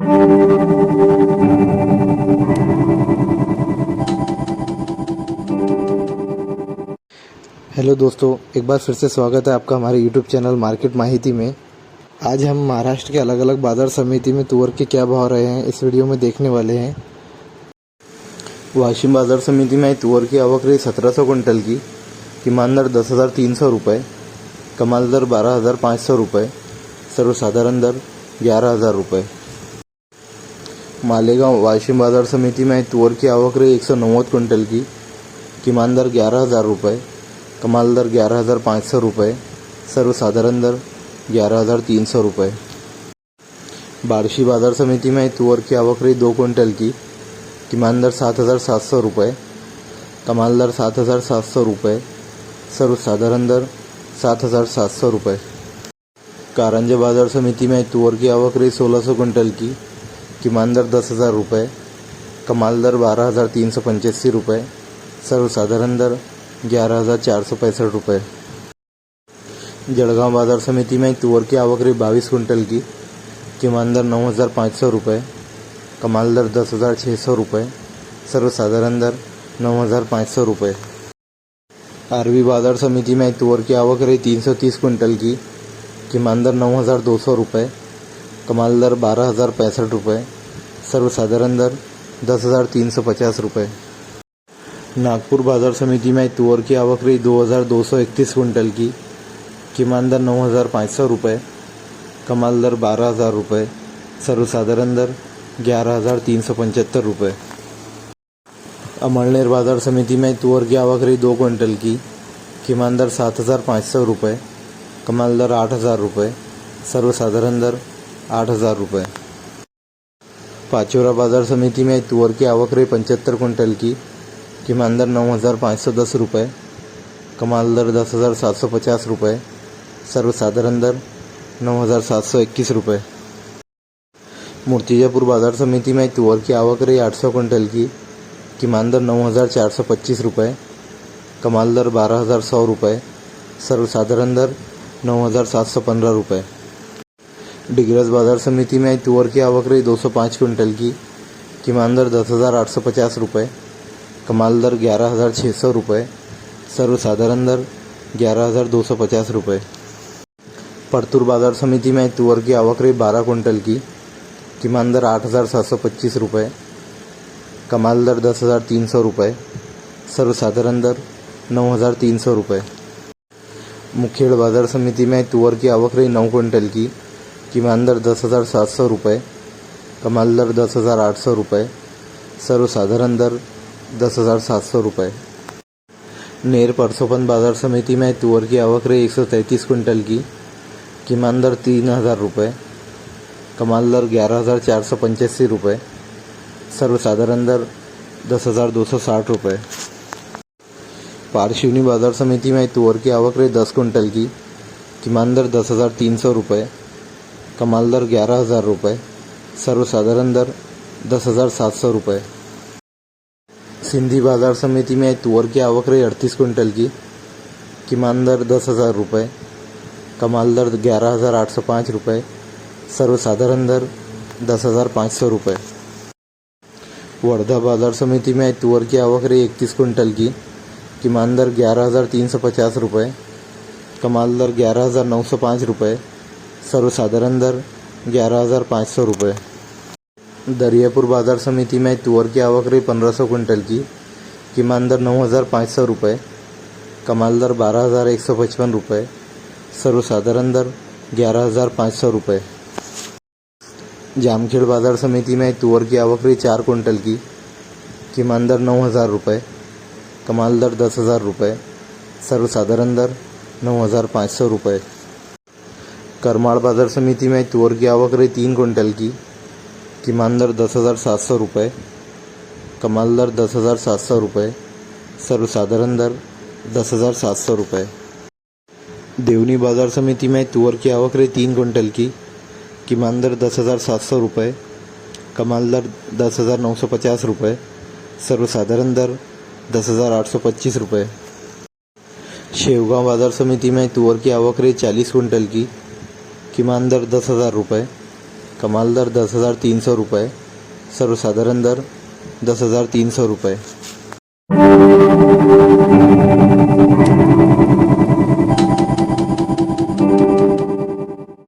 Hello दोस्तों, एक बार फिर से स्वागत है आपका हमारे यूट्यूब चैनल मार्केट माहिती में। आज हम महाराष्ट्र के अलग अलग बाज़ार समिति में तुअर के क्या भाव रहे हैं इस वीडियो में देखने वाले हैं। वाशिम बाज़ार समिति में तुअर की आवक रही 1700 क्विंटल की। किमान दर 10,300 रुपये, कमाल दर 12,500 रुपये, सर्वसाधारण दर 11,000 रुपये। मालेगांव वाशिम बाज़ार समिति में तुअर की आवक रही 190 क्विंटल की। किमान दर 11,000 रुपये, कमाल दर 11,500 रुपये, सर्वसाधारण दर 11,300 रुपये। बार्शी बाज़ार समिति में तुअर की आवक रही 2 क्विंटल की। किमान दर 7,700 रुपये, कमाल दर 7,700 रुपये, सर्वसाधारण दर 7,700 रुपये। कारंजा बाज़ार समिति में तुअर की आवक रही 1600 क्विंटल की। किमान दर 10,000 रुपये, कमाल दर 12,385 रुपये, सर्वसाधारण दर 11,465 रुपये। जळगांव बाज़ार समिति में तुअर की आवक रही 22 क्विंटल की। किमान दर 9,500 रुपये, कमाल दर 10,600 रुपये, सर्वसाधारण दर 9,500 रुपये। आरवी बाज़ार समिति में तुअर की आवक रही 330 क्विंटल की। किमान दर 9,200 रुपये, कमाल दर 12,065 रुपये, सर्वसाधारण दर 10,350 रुपये। नागपुर बाज़ार समिति में तुअर की आवक रही 2,231 क्विंटल की। किमान दर 9,500 रुपये, कमाल दर 12,000 रुपये, सर्वसाधारण दर 11,375 रुपये। अमळनेर बाज़ार समिति में तुअर की आवक रही 2 क्विंटल की। किमान दर 7,500 रुपये, कमाल दर 8,000 रुपये, सर्वसाधारण दर 8,000 रुपये। पाचोरा बाज़ार समिति में तुअर की आवक रही 75 क्विंटल की। किमान दर 9,510 रुपये, कमाल दर 10,750 रुपये, सर्वसाधारण दर 9,721 रुपये। मूर्तिजापुर बाज़ार समिति में तुअर की आवक रही 800 क्विंटल की। किमान दर 9,425 रुपये, कमाल दर 12,100 रुपये, सर्वसाधारण दर 9,715 रुपये। डिग्रस बाज़ार समिति में तुअर की आवक रही 205 क्विंटल की। किमान दर 10,850 रुपये, कमाल दर 11,600 रुपये, सर्वसाधारण दर 11,250 रुपये। परतूर बाज़ार समिति में तुअर की आवक रही 12 क्विंटल की। किमान दर 8,725 रुपये, कमाल दर 10,300 रुपये, सर्वसाधारण दर 9,300 रुपये। मुखेड़ बाज़ार समिति में तुअर की आवक रही 9 क्विंटल की। किमान दर 10,700 रुपये, कमाल दर 10,800 रुपये, सर्वसाधारण दर 10,700 रुपये। नेर परसोपन बाज़ार समिति में तुअर की आवक रही 133 क्विंटल की। किमान दर 3,000 रुपये, कमाल दर 11,485 रुपये, सर्वसाधारण दर 10,260 रुपये। पारशिवनी बाज़ार समिति में तुअर की आवक रही 10 क्विंटल की। किमान दर 10,300 रुपये, कमाल दर 11,000 रुपये, सर्वसाधारण दर 10,700 रुपये। सिंधी बाज़ार समिति में तुअर की आवक रही 38 क्विंटल की। किमान दर 10,000 रुपये, कमाल दर 11,805 रुपये, सर्वसाधारण दर 10,500 रुपये। वर्धा बाज़ार समिति में तुअर की आवक रही 31 क्विंटल की। किमान दर 11,350 रुपये, कमाल दर 11,905 रुपये, सर्वसाधारण दर 11,500 रुपये। दरियापुर बाज़ार समिति में तुअर की आवक रही 1,500 क्विंटल की। किमान दर 9,500 रुपये, कमाल दर 12,155 रुपये, सर्वसाधारण दर 11,500 रुपये। जामखेड़ बाज़ार समिति में तुअर की आवक रही 4 क्विंटल की। किमान दर 9,000 रुपये, कमाल दर 10,000 रुपये, सर्वसाधारण दर 9,500 रुपये। करमाड़ बाज़ार समिति में तुअर की आवक रही 3 क्विंटल की। किमान दर 10,700 रुपये, कमाल दर 10,700 रुपये, सर्वसाधारण दर 10,700 रुपये। देवनी बाज़ार समिति में तुअर की आवक रही 3 क्विंटल की। किमान दर 10,700 रुपये, कमाल दर 10,950 रुपये, सर्वसाधारण दर 10,825 रुपये। शेवगांव बाज़ार समिति में तुअर की आवक रही 40 क्विंटल की। किमान दर 10,000 रुपये, कमाल दर 10,300 रुपये, सर्वसाधारण दर 10,300 रुपये।